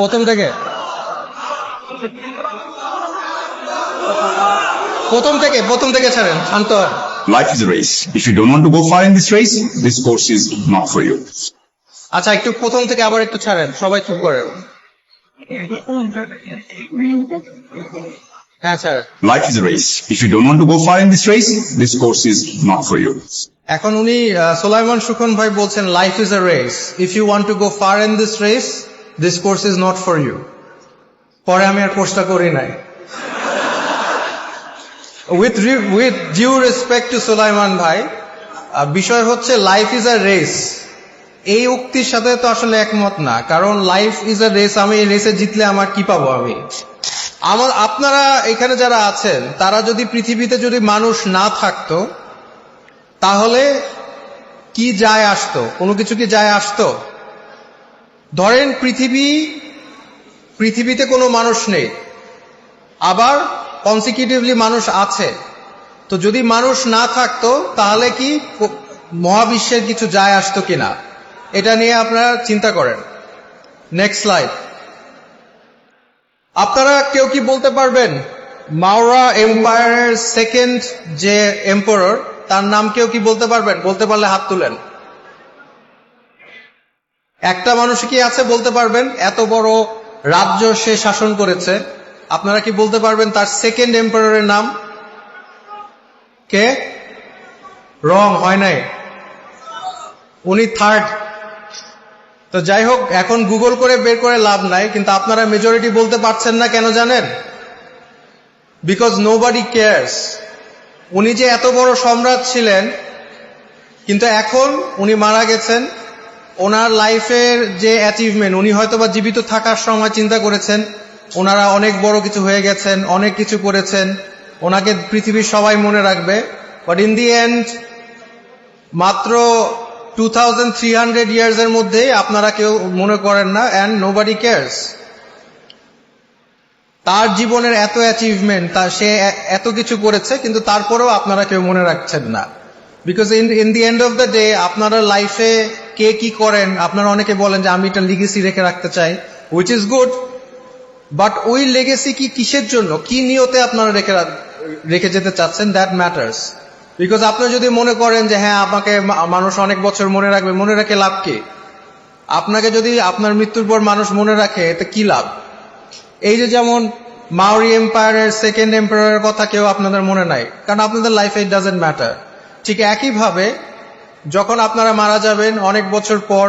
প্রথম থেকে ছাড়েন, শান্ত হন। Life is a race. If you don't want to go far in this race, this course is not for you. আচ্ছা, একটু প্রথম থেকে আবার একটু ছাড়েন, সবাই চুপ করেন। হ্যাঁ sir. Life is a race. If you don't want to go far in this race, this course is not for you. এখন উনি সোলাইমান সুখন ভাই বলছেন life is a race, if you want to go far in this race, this course is not for you. পরে আমি আর কোর্সটা করি নাই। With due respect to Solaiman ভাই, বিষয় হচ্ছে লাইফ ইজ আ রেস, এই উক্তির সাথে তো আসলে একমত না। কারণ লাইফ ইজ আ রেস, আমি এই রেসে জিতলে আমার কি পাবো? আপনারা এখানে যারা আছেন তারা যদি পৃথিবীতে যদি মানুষ না থাকতো তাহলে কি যায় আসতো? কোনো কিছু কি যায় আসতো? ধরেন পৃথিবীতে কোনো মানুষ নেই, আবার কনসিকিউটিভলি মানুষ আছে, তো যদি মানুষ না থাকতো তাহলে কি মহাবিশ্বের কিছু যায় আসতো কিনা, এটা নিয়ে আপনারা চিন্তা করেন। Next slide. আপনারা কেউ কি বলতে পারবেন মাওরা এম্পায়ারের সেকেন্ড যে এম্পায়ার তার নাম কেউ কি বলতে পারবেন? বলতে পারলে হাত তুলেন। একটা মানুষ কি আছে বলতে পারবেন? এত বড় রাজ্য সে শাসন করেছে, আপনারা কি বলতে পারবেন তার সেকেন্ড এম্পায়ারের নাম? কে? রং, হয় নাই, উনি থার্ড। তো যাই হোক, এখন গুগল করে বের করে লাভ নাই, কিন্তু আপনারা মেজরিটি বলতে পারছেন না কেন জানেন? Because nobody cares. উনি যে এত বড় সম্রাট ছিলেন, কিন্তু এখন উনি মারা গেছেন, ওনার লাইফের যে অ্যাচিভমেন্ট, উনি হয়তো বা জীবিত থাকার সময় চিন্তা করেছেন ওনারা অনেক বড় কিছু হয়ে গেছেন, অনেক কিছু করেছেন, ওনাকে পৃথিবীর সবাই মনে রাখবে। বাট ইন দি এন্ড মাত্র 2300 ইয়ার্স এর মধ্যে আপনারা কেউ মনে করেন না, অ্যান্ড নোবডি কেয়ারস। তার জীবনের এত অ্যাচিভমেন্ট, সে এত কিছু করেছে, কিন্তু তারপরেও আপনারা কেউ মনে রাখছেন না। Because in the end of the day আপনারা লাইফে কে কি করেন, আপনারা অনেকে বলেন যে আমি এটা লিগেসি রেখে রাখতে চাই, হুইচ ইজ গুড, বাট ওই লেগেসি কি কিসের জন্য, কি নিয়তে আপনারা রেখে যেতে চাচ্ছেন, দ্যাট ম্যাটার্স। বিকজ আপনি যদি মনে করেন যে হ্যাঁ আমাকে মানুষ অনেক বছর মনে রাখবে, মনে রাখে লাভ কি? আপনাকে যদি আপনার মৃত্যুর পর মানুষ মনে রাখে, এতে কি লাভ? এই যে যেমন মাওরি এম্পায়ারের সেকেন্ড এম্পায়ারের কথা কেউ আপনাদের মনে নাই, কারণ আপনাদের লাইফে ইট ডাজেন্ট ম্যাটার। ঠিক একইভাবে যখন আপনারা মারা যাবেন অনেক বছর পর,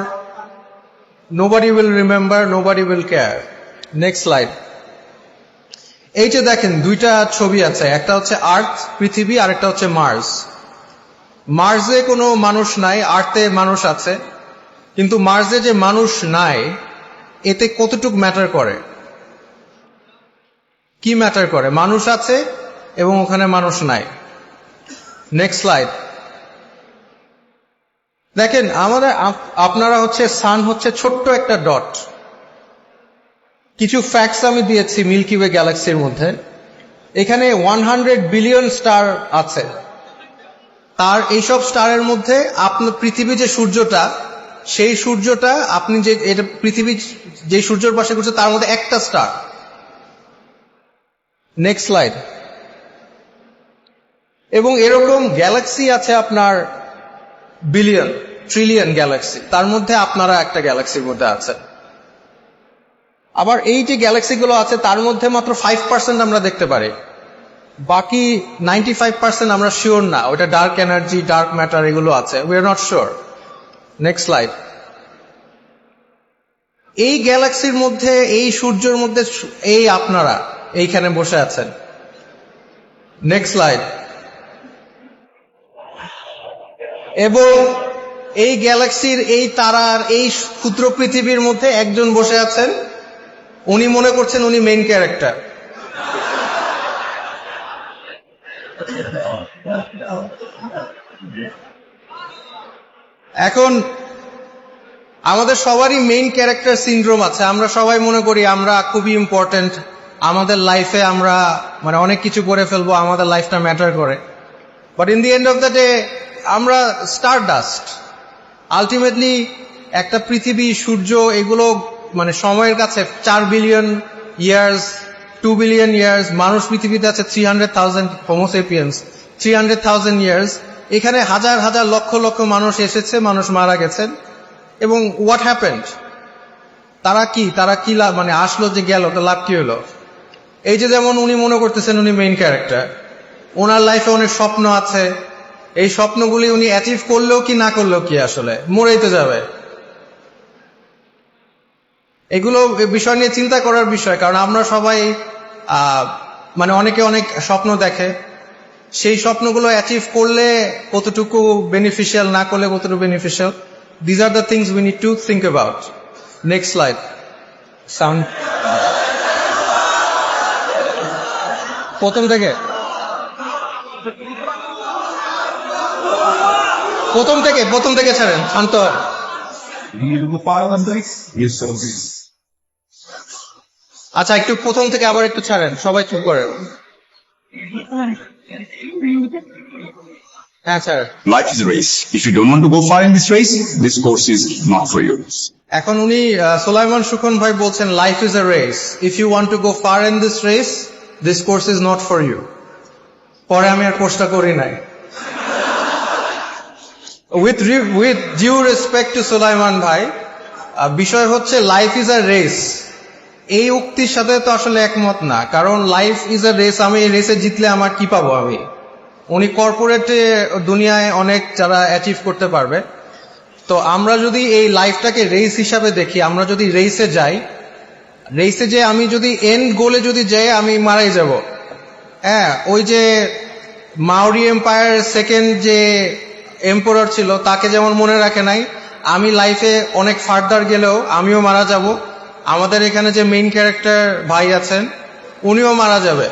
nobody will remember, nobody will care. Next slide. এই যে দেখেন দুইটা ছবি আছে, একটা হচ্ছে আর্থ পৃথিবী, আর একটা হচ্ছে মার্স। মার্সে কোনো মানুষ নাই, আর্থে মানুষ আছে, কিন্তু মার্সে যে মানুষ নাই এতে কতটুক ম্যাটার করে? কি ম্যাটার করে? মানুষ আছে এবং ওখানে মানুষ নাই। Next slide. দেখেন আপনারা হচ্ছে সান হচ্ছে ছোট্ট একটা ডট। কিছু ফ্যাক্টস আমি দিয়েছি মিল্কি ওয়ে গ্যালাক্সির মধ্যে। এখানে 100 বিলিয়ন স্টার আছে। তার এইসব স্টারের মধ্যে আপনার পৃথিবী যে সূর্যটা, সেই সূর্যটা আপনি যে এটা পৃথিবী যে সূর্যের পাশে ঘুরছে তার মধ্যে একটা স্টার। Next slide. এবং এরকম গ্যালাক্সি আছে আপনার বিলিয়ন, ট্রিলিয়ন গ্যালাক্সি, তার মধ্যে আপনারা একটা গ্যালাক্সির মধ্যে আছেন। আবার এই যে গ্যালাক্সিগুলো আছে তার মধ্যে মাত্র 5% আমরা দেখতে পারি, বাকি 95% আমরা শিওর না ওটা ডার্ক এনার্জি, ডার্ক ম্যাটার এগুলো আছে, we are not sure. Next slide. এই গ্যালাক্সির মধ্যে, এই সূর্যের মধ্যে এই আপনারা এইখানে বসে আছেন। Next slide. এবং এই গ্যালাক্সির, এই তারার, এই ক্ষুদ্র পৃথিবীর মধ্যে একজন বসে আছেন, উনি মনে করছেন উনি মেইন ক্যারেক্টার। এখন আমাদের সবারই মেইন ক্যারেক্টার সিনড্রোম আছে। আমরা সবাই মনে করি আমরা খুবই ইম্পর্টেন্ট, আমাদের লাইফে আমরা মানে অনেক কিছু করে ফেলবো, আমাদের লাইফটা ম্যাটার করে। But in the end of the day আমরা স্টার ডাস্ট। আলটিমেটলি একটা পৃথিবী, সূর্য, এগুলো মানে সময়ের কাছে 4 বিলিয়ন ইয়ার্স 2 বিলিয়ন ইয়ার্স, মানুষ পৃথিবীতে আছে 300,000 হোমোসেপিয়েন্স, 300,000 ইয়ার্স। এখানে হাজার হাজার লক্ষ লক্ষ মানুষ এসেছে, মানুষ মারা গেছেন, এবং হোয়াট হ্যাপেন্ড? তারা কি লাভ, মানে আসলো যে গেল, তো লাভ কি হলো? এই যে যেমন উনি মনে করতেছেন উনি মেইন ক্যারেক্টার, ওনার লাইফে অনেক স্বপ্ন আছে, এই স্বপ্নগুলি উনি অ্যাচিভ করলেও কি না করলেও কি, আসলে মরেই তো যাবে। এগুলো বিষয় নিয়ে চিন্তা করার বিষয়, কারণ আমরা সবাই মানে অনেকে অনেক স্বপ্ন দেখে, সেই স্বপ্নগুলো অ্যাচিভ করলে কতটুকু বেনিফিশিয়াল, না করলে কতটুকু beneficial, these are the things we need to think about. Next slide. Sound প্রথম থেকে ছাড়েন, শান্ত। আচ্ছা, একটু প্রথম থেকে আবার একটু ছাড়েন, সবাই চুপ করেন। হ্যাঁ sir. Life is a race. If you don't want to go far in this race, this course is not for you. এখন উনি সোলাইমান সুখন ভাই বলছেন life is a race, if you want to go far in this race, this course is not for you. পরে আমি আর কোর্সটা করি নাই। With due respect to Solaiman ভাই, বিষয় হচ্ছে লাইফ ইজ আ রেস, এই উক্তির সাথে তো আসলে একমত না। কারণ লাইফ ইজ আ রেস, আমি এই রেসে জিতলে আমার কি পাবো? আমি, উনি কর্পোরেটে দুনিয়ায় অনেক যারা অ্যাচিভ করতে পারবে, তো আমরা যদি এই লাইফটাকে রেস হিসাবে দেখি, আমরা যদি রেসে যাই, রেসে যে আমি যদি এন্ড গোলে যদি যাই, আমি মারাই যাব। হ্যাঁ, ওই যে মাওরি এম্পায়ার সেকেন্ড যে এম্পায়ার ছিল, তাকে যেমন মনে রাখে নাই, আমি লাইফে অনেক ফার্দার গেলেও আমিও মারা যাব। আমাদের এখানে যে মেইন ক্যারেক্টার ভাই আছেন, উনিও মারা যাবে।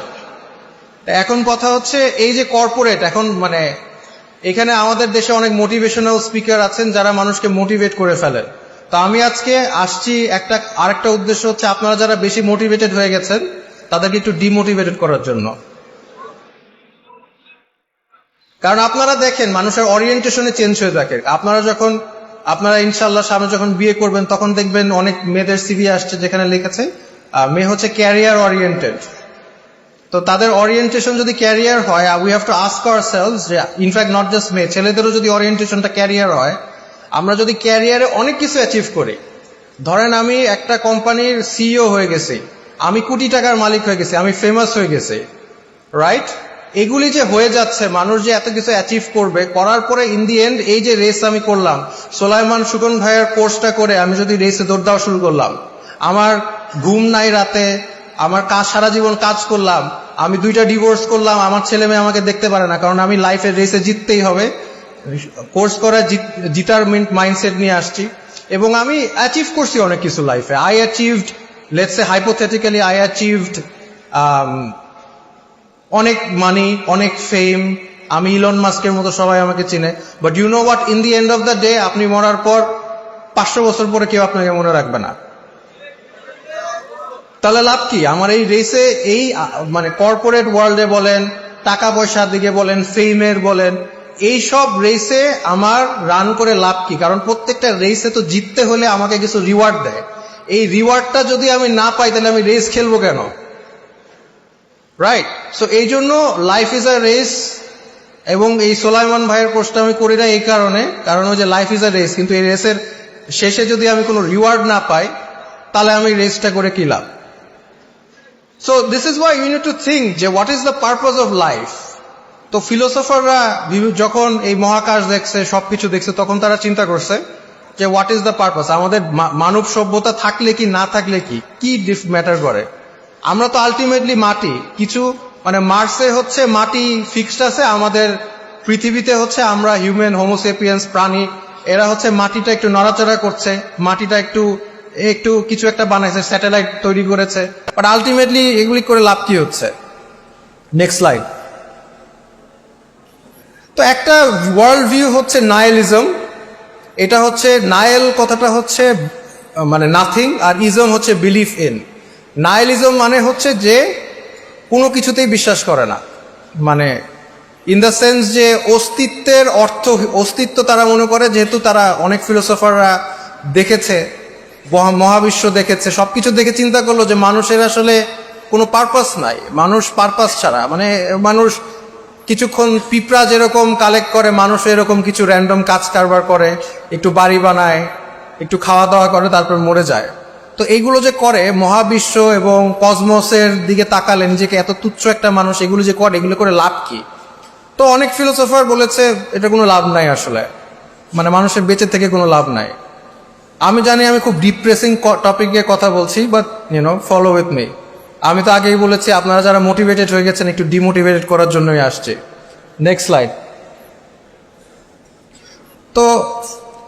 এখন কথা হচ্ছে এই যে কর্পোরেট, এখন মানে এখানে আমাদের দেশে অনেক মোটিভেশনাল স্পিকার আছেন যারা মানুষকে মোটিভেট করে ফেলেন। তো আমি আজকে আসছি আরেকটা উদ্দেশ্য হচ্ছে, আপনারা যারা বেশি মোটিভেটেড হয়ে গেছেন তাদেরকে একটু ডিমোটিভেটেড করার জন্য। কারণ আপনারা দেখেন মানুষের ওরিয়েন্টেশনে চেঞ্জ হয়ে থাকে। আপনারা ইনশাল্লাহ সামনে যখন বিয়ে করবেন, তখন দেখবেন অনেক মেয়েদের সিভি আসছে যেখানে লিখেছে মেয়ে হচ্ছে ক্যারিয়ার ওরিয়েন্টেড। তো তাদের ওরিয়েন্টেশন যদি ক্যারিয়ার হয়, we have to ask ourselves, যে ইনফ্যাক্ট নট জাস্ট মেয়ে, ছেলেদেরও যদি ওরিয়েন্টেশনটা ক্যারিয়ার হয়, আমরা যদি ক্যারিয়ারে অনেক কিছু অ্যাচিভ করি, ধরেন আমি একটা কোম্পানির সিইও হয়ে গেছি, আমি কোটি টাকার মালিক হয়ে গেছি, আমি ফেমাস হয়ে গেছি, রাইট? এগুলি যে হয়ে যাচ্ছে, মানুষ যে এত কিছু অ্যাচিভ করবে, করার পরে ইন দি এন্ড এই যে রেস আমি করলাম, সোলাইমান সুখন ভাইয়ের কোর্সটা করে আমি যদি রেসে দৌড় দেওয়া শুরু করলাম, আমার ঘুম নাই রাতে, আমার সারা জীবন কাজ করলাম, আমি 2টা ডিভোর্স করলাম, আমার ছেলে মেয়ে আমাকে দেখতে পারে না, কারণ আমি লাইফের রেসে জিততেই হবে, কোর্স করা জিতার মাইন্ডসেট নিয়ে আসছি, এবং আমি অ্যাচিভ করছি অনেক কিছু লাইফে। I achieved, let's say hypothetically, I achieved অনেক মানি, অনেক ফেম, আমি ইলন মাস্কের মতো সবাই আমাকে চিনে। But you know what, in the end of the day আপনি মরার পর 500 বছর পরে কেউ আপনাকে মনে রাখবে না। তাহলে লাভ কি আমার এই রেসে? এই মানে কর্পোরেট ওয়ার্ল্ডে বলেন, টাকা পয়সার দিকে বলেন, ফেমের বলেন, এই সব রেসে আমার রান করে লাভ কি? কারণ প্রত্যেকটা রেসে তো জিততে হলে আমাকে কিছু রিওয়ার্ড দেয়। এই রিওয়ার্ডটা যদি আমি না পাই, তাহলে আমি রেস খেলবো কেন? রাইট? সো এই জন্য লাইফ ইজ আ রেস। এবং এই সোলাইমান ভাইয়ের কোর্সটা আমি করি না এই কারণ ওই যে লাইফ ইজ আ রেস, কিন্তু এই রেসের শেষে যদি আমি কোনো রিওয়ার্ড না পাই, তাহলে আমি রেসটা করে কি লাভ? So this is why you need to think যে what is the purpose of life? তো ফিলোসফাররা যখন এই মহাকাশ দেখছে, সবকিছু দেখছে, তখন তারা চিন্তা করছে যে হোয়াট ইজ দ্য পারপাস? আমাদের মানব সভ্যতা থাকলে কি না থাকলে কি ম্যাটার করে? আমরা তো আলটিমেটলি মাটি, কিছু মানে মার্সে হচ্ছে মাটি ফিক্সড আছে, আমাদের পৃথিবীতে হচ্ছে আমরা হিউম্যান হোমোসেপিয়েন্স প্রাণী, এরা হচ্ছে মাটিটা একটু নড়াচড়া করছে, মাটিটা একটু কিছু একটা বানাইছে, স্যাটেলাইট তৈরি করেছে, বাট আলটিমেটলি এগুলি করে লাভ কি হচ্ছে? Next slide. তো একটা ওয়ার্ল্ড ভিউ হচ্ছে নাইলিজম। এটা হচ্ছে নাইল, কথাটা হচ্ছে মানে নাথিং, আর ইজম হচ্ছে বিলিফ ইন। নাইলিজম মানে হচ্ছে যে কোনো কিছুতেই বিশ্বাস করে না, মানে ইন দ্য সেন্স যে অস্তিত্ব তারা মনে করে, যেহেতু তারা অনেক ফিলোসফাররা দেখেছে মহাবিশ্ব দেখেছে, সবকিছু দেখে চিন্তা করলো যে মানুষের আসলে কোনো পারপাস নাই, মানুষ পারপাস ছাড়া, মানে মানুষ কিছুক্ষণ পিঁপড়া যেরকম কালেক্ট করে, মানুষ এরকম কিছু র্যান্ডম কাজ কারবার করে, একটু বাড়ি বানায়, একটু খাওয়া দাওয়া করে, তারপর মরে যায়। তো এইগুলো যে করে, মহাবিশ্ব এবং কসমসের দিকে তাকালে নিজেকে এত তুচ্ছ একটা মানুষ এগুলো যে করে, এগুলো করে লাভ কি? তো অনেক ফিলোসফার বলেছে এটা কোনো লাভ নাই আসলে, মানে মানুষের বেঁচে থেকে কোনো লাভ নাই। আমি জানি আমি খুব ডিপ্রেসিং টপিকে কথা বলছি, বাট ফলো উইথ মি। আমি তো আগেই বলেছি আপনারা যারা মোটিভেটেড হয়ে গেছেন একটু ডিমোটিভেটেড করার জন্যই আসছে। Next slide. তো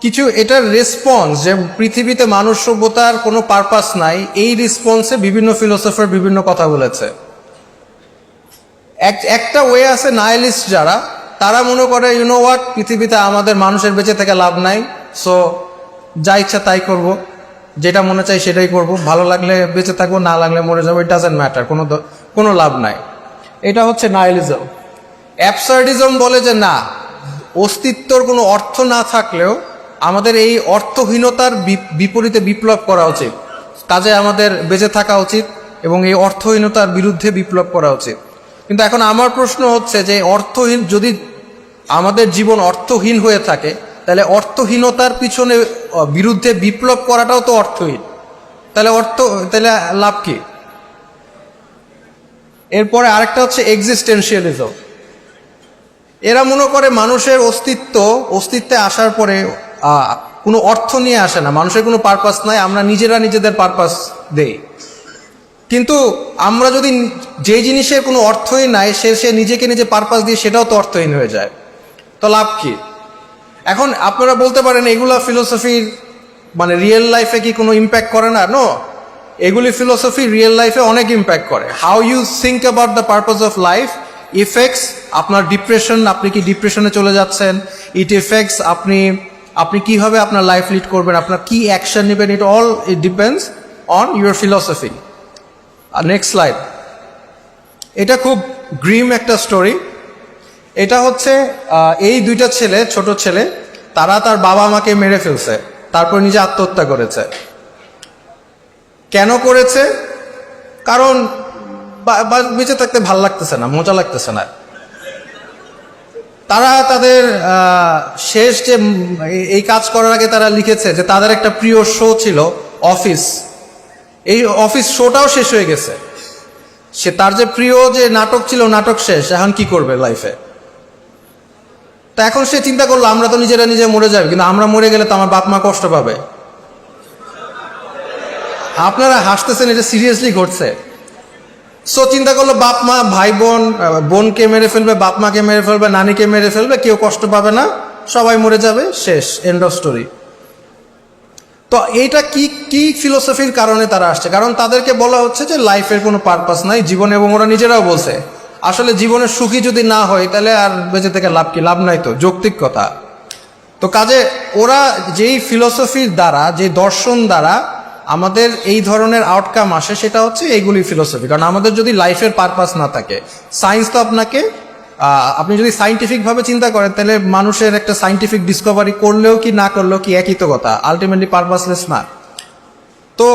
কিছু এটার রেসপন্স যে পৃথিবীতে মানুষ সভ্যতার কোনো পারপাস নাই, এই রেসপন্সে বিভিন্ন ফিলোসফার বিভিন্ন কথা বলেছে। একটা ওয়ে আছে নাইলিস্ট যারা, তারা মনে করে হোয়াট, পৃথিবীতে আমাদের মানুষের বেঁচে থেকে লাভ নাই, সো যা ইচ্ছা তাই করব, যেটা মনে চাই সেটাই করব, ভালো লাগলে বেঁচে থাকবো, না লাগলে মরে যাবো, ইট ডাজেন্ট ম্যাটার, কোনো লাভ নাই। এটা হচ্ছে নাইলিজম। অ্যাবসার্ডিজম বলে যে না, অস্তিত্বর কোনো অর্থ না থাকলেও আমাদের এই অর্থহীনতার বিপরীতে বিপ্লব করা উচিত, কাজে আমাদের বেঁচে থাকা উচিত এবং এই অর্থহীনতার বিরুদ্ধে বিপ্লব করা উচিত। কিন্তু এখন আমার প্রশ্ন হচ্ছে যে অর্থহীন, যদি আমাদের জীবন অর্থহীন হয়ে থাকে, তাহলে অর্থহীনতার পিছনে বিরুদ্ধে বিপ্লব করাটাও তো অর্থহীন, তাহলে লাভ কি? এরপরে আরেকটা হচ্ছে এক্সিস্টেন্সিয়ালিজম। এরা মনে করে মানুষের অস্তিত্বে আসার পরে কোনো অর্থ নিয়ে আসে না, মানুষের কোনো পারপাস নাই, আমরা নিজেরা নিজেদের পারপাস দেই। কিন্তু আমরা যদি যে জিনিসের কোনো অর্থই নাই সে নিজেকে নিজে পারপাস দিয়ে, সেটাও তো অর্থহীন হয়ে যায়, তো লাভ কি? এখন আপনারা বলতে পারেন এগুলা ফিলোসফির মানে রিয়েল লাইফে কি কোনো ইম্প্যাক্ট করে না? নো, এগুলি ফিলোসফি রিয়েল লাইফে অনেক ইম্প্যাক্ট করে। How you think about the purpose of life effects আপনার ডিপ্রেশন, আপনি কি ডিপ্রেশনে চলে যাচ্ছেন, ইট ইফেক্টস আপনি কিভাবে আপনার লাইফ লিড করবেন, আপনার কি অ্যাকশন নেবেন, it depends on your philosophy. আর নেক্সট স্লাইড। এটা খুব গ্রিম একটা স্টোরি। এটা হচ্ছে এই দুইটা ছেলে, ছোট ছেলে, তারা তার বাবা মাকে মেরে ফেলছে, তারপর নিজে আত্মহত্যা করেছে। কেন করেছে? কারণ বেঁচে থাকতে ভাল লাগতেছে না, মজা লাগতেছে না। তারা তাদের শেষ যে এই কাজ করার আগে তারা লিখেছে যে তাদের একটা প্রিয় শো ছিল অফিস, এই অফিস শোটাও শেষ হয়ে গেছে। তার যে প্রিয় যে নাটক ছিল, নাটক শেষ, এখন কি করবে লাইফে? তা এখন সে চিন্তা করলো আমরা তো নিজেরা নিজে মরে যাবে, কিন্তু আমরা মরে গেলে তো আমার বাপ মা কষ্ট পাবে। আপনারা হাসতেছেন, এটা সিরিয়াসলি ঘটছে। সো চিন্তা করলো বাপ মা, ভাই বোন, বোনকে মেরে ফেলবে, বাপ মাকে মেরে ফেলবে, নানিকে মেরে ফেলবে, কেউ কষ্ট পাবে না, সবাই মরে যাবে, শেষ, এন্ড অফ স্টোরি। তো এইটা কি ফিলোসফির কারণে তারা আসছে? কারণ তাদেরকে বলা হচ্ছে যে লাইফের কোনো পারপাস নাই জীবনে, এবং ওরা নিজেরাও বলছে আসলে জীবনের সুখী যদি না হয় তাহলে আর বেঁচে থেকে লাভ কি? লাভ নাই তো, যৌক্তিক কথা। তো কাজে ওরা যেই ফিলোসফির দ্বারা, যে দর্শন দ্বারা আমাদের এই ধরনের আউটকাম আসে, সেটা হচ্ছে এইগুলি ফিলোসফি। কারণ আমাদের যদি লাইফের পারপাস না থাকে, সায়েন্স তো আপনি যদি সাইন্টিফিকভাবে চিন্তা করেন, তাহলে মানুষের একটা সাইন্টিফিক ডিসকভারি করলেও কি না করলেও কি একই তো কথা, আলটিমেটলি পারপাসলেস না। তো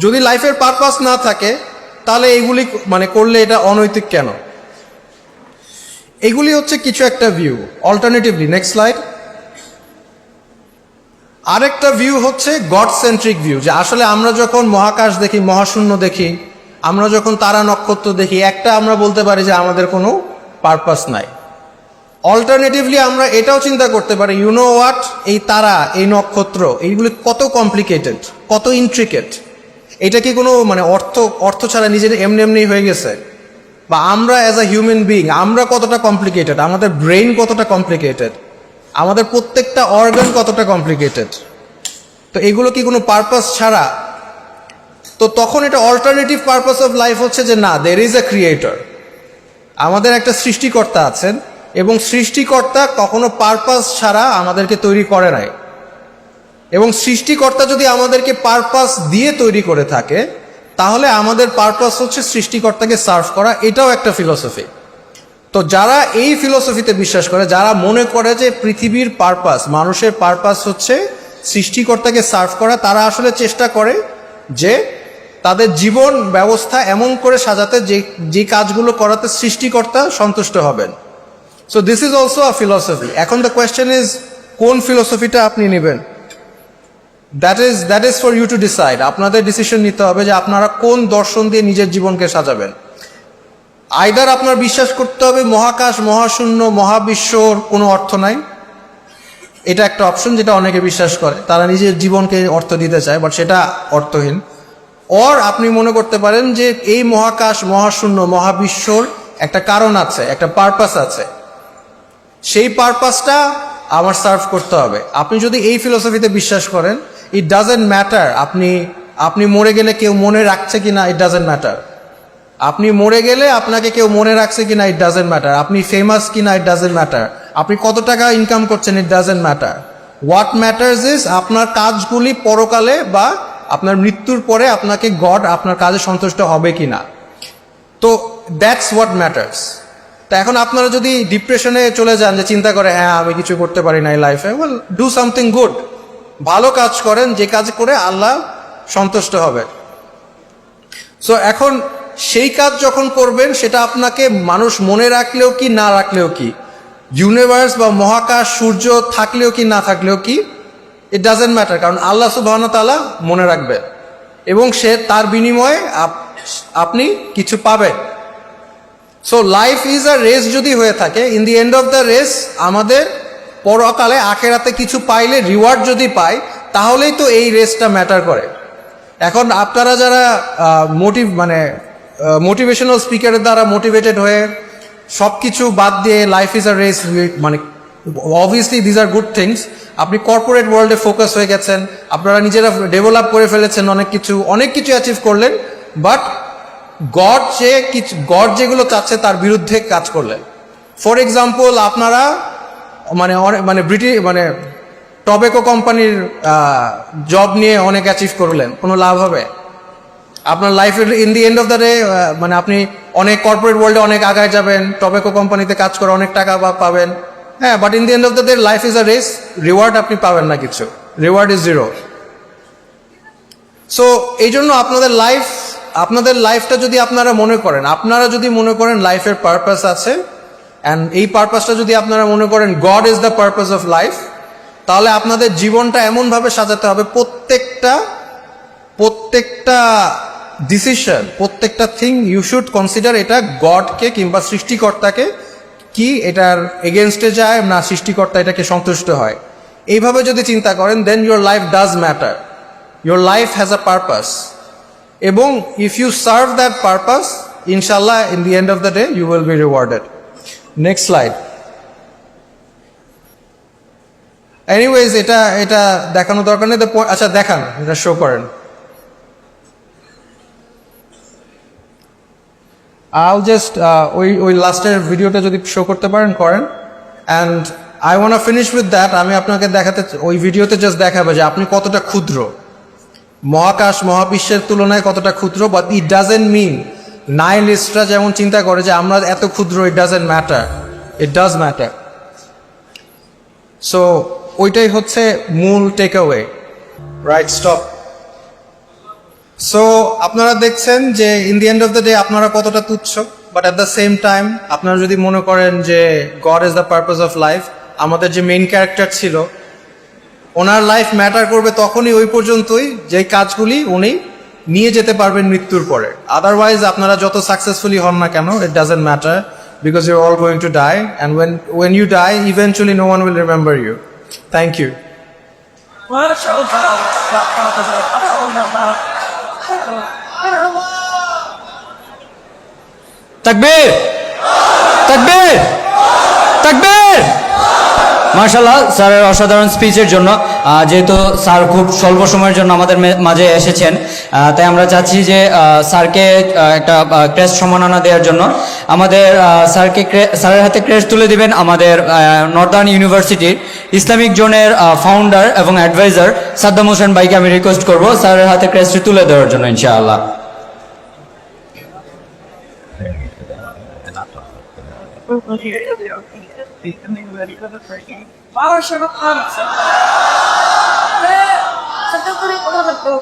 যদি লাইফের পারপাস না থাকে তাহলে এইগুলি মানে করলে এটা অনৈতিক কেন? এগুলি হচ্ছে কিছু একটা ভিউ। Alternatively, next slide. আরেকটা ভিউ হচ্ছে গড সেন্ট্রিক ভিউ, যে আসলে আমরা যখন মহাকাশ দেখি, মহাশূন্য দেখি, আমরা যখন তারা নক্ষত্র দেখি, আমরা বলতে পারি যে আমাদের কোনো পারপাস নাই। অল্টারনেটিভলি আমরা এটাও চিন্তা করতে পারি, হোয়াট, এই তারা, এই নক্ষত্র, এইগুলি কত কমপ্লিকেটেড, কত ইন্ট্রিকেট, এটা কি কোনো মানে অর্থ ছাড়া নিজের এমনি হয়ে গেছে? বা আমরা অ্যাজ আ হিউম্যান বিইং আমরা কতটা কমপ্লিকেটেড, আমাদের ব্রেইন কতটা কমপ্লিকেটেড, আমাদের প্রত্যেকটা অর্গান কতটা কমপ্লিকেটেড। তো এগুলো কি কোনো পারপাস ছাড়া? তো তখন এটা অল্টারনেটিভ পারপাস অফ লাইফ হচ্ছে যে না, দের ইজ এ ক্রিয়েটর, আমাদের একটা সৃষ্টিকর্তা আছেন, এবং সৃষ্টিকর্তা কখনো পারপাস ছাড়া আমাদেরকে তৈরি করে নাই। এবং সৃষ্টিকর্তা যদি আমাদেরকে পারপাস দিয়ে তৈরি করে থাকে, তাহলে আমাদের পারপাস হচ্ছে সৃষ্টিকর্তাকে সার্ভ করা। এটাও একটা ফিলোসফি। তো যারা এই ফিলোসফিতে বিশ্বাস করে, যারা মনে করে যে পৃথিবীর পারপাস, মানুষের পারপাস হচ্ছে সৃষ্টিকর্তাকে সার্ভ করা, তারা আসলে চেষ্টা করে যে তাদের জীবন ব্যবস্থা এমন করে সাজাতে যে কাজগুলো করাতে সৃষ্টিকর্তা সন্তুষ্ট হবেন। So this is also a philosophy. এখন দ্য কোয়েশ্চেন ইজ, কোন ফিলসফিটা আপনি নেবেন? That is for you to decide. আপনাদের ডিসিশন নিতে হবে যে আপনারা কোন দর্শন দিয়ে নিজের জীবনকে সাজাবেন। আইদার আপনার বিশ্বাস করতে হবে মহাকাশ, মহাশূন্য, মহাবিশ্বর কোনো অর্থ নাই, এটা একটা অপশন যেটা অনেকে বিশ্বাস করে, তারা নিজের জীবনকে অর্থ দিতে চায়, বাট সেটা অর্থহীন। অর আপনি মনে করতে পারেন যে এই মহাকাশ, মহাশূন্য, মহাবিশ্বর একটা কারণ আছে, একটা পারপাস আছে, সেই পারপাসটা আমার সার্ভ করতে হবে। আপনি যদি এই ফিলোসফিতে বিশ্বাস করেন, ইট ডাজেন্ট ম্যাটার আপনি মরে গেলে কেউ মনে রাখছে কিনা, ইট ডাজেন্ট ম্যাটার। আপনি মরে গেলে আপনাকে কেউ মনে রাখছে কিনা, ইট ডাজেন্ট ম্যাটার। আপনি ফেমাস কিনা, ইট ডাজেন্ট ম্যাটার। আপনি কত টাকা ইনকাম করছেন, ইট doesn't matter. What matters is আপনার কাজগুলি পরকালে বা আপনার মৃত্যুর পরে আপনাকে গড আপনার কাজে সন্তুষ্ট হবে কিনা। তো দ্যাটস হোয়াট ম্যাটার্স। তা এখন আপনারা যদি ডিপ্রেশনে চলে যান, যে চিন্তা করে হ্যাঁ আমি কিছু করতে পারি না এই লাইফে, ওয়েল ডু সামথিং গুড, ভালো কাজ করেন, যে কাজ করে আল্লাহ সন্তুষ্ট হবে। সো এখন সেই কাজ যখন করবেন, সেটা আপনাকে মানুষ মনে রাখলেও কি না রাখলেও কি, ইউনিভার্স বা মহাকাশ, সূর্য থাকলেও কি না থাকলেও কি, ইট ডাজেন্ট ম্যাটার, কারণ আল্লাহ সুবহানাহু ওয়া তাআলা মনে রাখবে এবং সে তার বিনিময়ে আপনি কিছু পাবেন। So life is a race যদি হয়ে থাকে, in the end of the race আমাদের পরকালে আখেরাতে কিছু পাইলে, রিওয়ার্ড যদি পাই, তাহলেই তো এই রেসটা ম্যাটার করে। এখন আপনারা যারা মোটিভেশনাল স্পিকারের দ্বারা মোটিভেটেড হয়ে সব কিছু বাদ দিয়ে লাইফ ইজ আ রেস, মানে obviously these are good things, আপনি কর্পোরেট ওয়ার্ল্ডে ফোকাস হয়ে গেছেন, আপনারা নিজেরা ডেভেলপ করে ফেলেছেন, অনেক কিছু অ্যাচিভ করলেন, বাট গড যেগুলো চাচ্ছে তার বিরুদ্ধে কাজ করলেন। ফর এক্সাম্পল, আপনারা টবেকো কোম্পানির জব নিয়ে অনেক অ্যাচিভ করলেন, কোনো লাভ হবে? আপনার লাইফের in the end of the day আপনি অনেক কর্পোরেট ওয়ার্ল্ডে অনেক আগায় যাবেন, টবেকো কোম্পানিতে কাজ করে অনেক টাকা পাবেন, হ্যাঁ, but in the end of the day life is a race, reward আপনি পাবেন না কিছু, রিওয়ার্ড ইজ জিরো। সো এই জন্য আপনাদের লাইফটা যদি আপনারা যদি মনে করেন লাইফের পারপাস আছে, অ্যান্ড এই পারপাসটা যদি আপনারা মনে করেন god is the purpose of life, তাহলে আপনাদের জীবনটা এমনভাবে সাজাতে হবে, প্রত্যেকটা ডিসিশন, প্রত্যেকটা থিং ইউ শুড কনসিডার এটা গডকে কিংবা সৃষ্টিকর্তাকে কি এটার এগেনস্টে যায় না সৃষ্টিকর্তা এটাকে সন্তুষ্ট হয়। এইভাবে যদি চিন্তা করেন, then your life does matter, your life has a purpose, এবং if you serve that purpose, ইনশাল্লাহ in the end of the day you will be rewarded. Next slide. Anyways, এটা দেখানো দরকার নেই। আচ্ছা দেখান, এটা শো করেন। I'll just ওই লাস্টের ভিডিওটা যদি শো করতে পারেন করেন, and I want to finish with that. আমি আপনাকে ওই ভিডিওতে জাস্ট দেখাবো যে আপনি কতটা ক্ষুদ্র, মহাকাশ মহাবিশ্বের তুলনায় কতটা ক্ষুদ্র। বাট ইট ডাজেন্ট মিন নাইলিস্টরা যেমন চিন্তা করে যে আমরা এত ক্ষুদ্র, it doesn't matter, it does matter. So ওইটাই হচ্ছে মূল take away. Right, stop. So আপনারা দেখছেন যে in the end of the day আপনারা কতটা তুচ্ছ, but at the same time আপনারা যদি মনে করেন যে God is the purpose of life, আমাদের যে মেইন ক্যারেক্টার ছিল ওনার লাইফ ম্যাটার করবে তখনই ওই পর্যন্তই যে কাজগুলি উনি নিয়ে যেতে পারবেন মৃত্যুর পরে। আদারওয়াইজ আপনারা যত সাকসেসফুলি হন না কেন, it doesn't matter, because you are all going to die, and when you die, eventually no one will remember you. Thank you. তাকবীর, তাকবীর, তাকবীর। মাশাআল্লাহ স্যারের অসাধারণ স্পিচের জন্য। যেহেতু স্যার খুব স্বল্প সময়ের জন্য আমাদের মাঝে এসেছেন, তাই আমরা চাচ্ছি যে স্যারকে একটা ক্রেস্ট সম্মাননা দেওয়ার জন্য আমাদের স্যারের হাতে ক্রেস্ট তুলে দিবেন আমাদের নর্দার্ন ইউনিভার্সিটির ইসলামিক জোনের ফাউন্ডার এবং অ্যাডভাইজার সাদ্দাম হোসেন ভাইকে আমি রিকোয়েস্ট করব স্যারের হাতে ক্রেস্টটি তুলে দেওয়ার জন্য, ইনশাআল্লাহ। Well, here, বাবার সাথে কথা বলছে ছোট করে কথা বলতো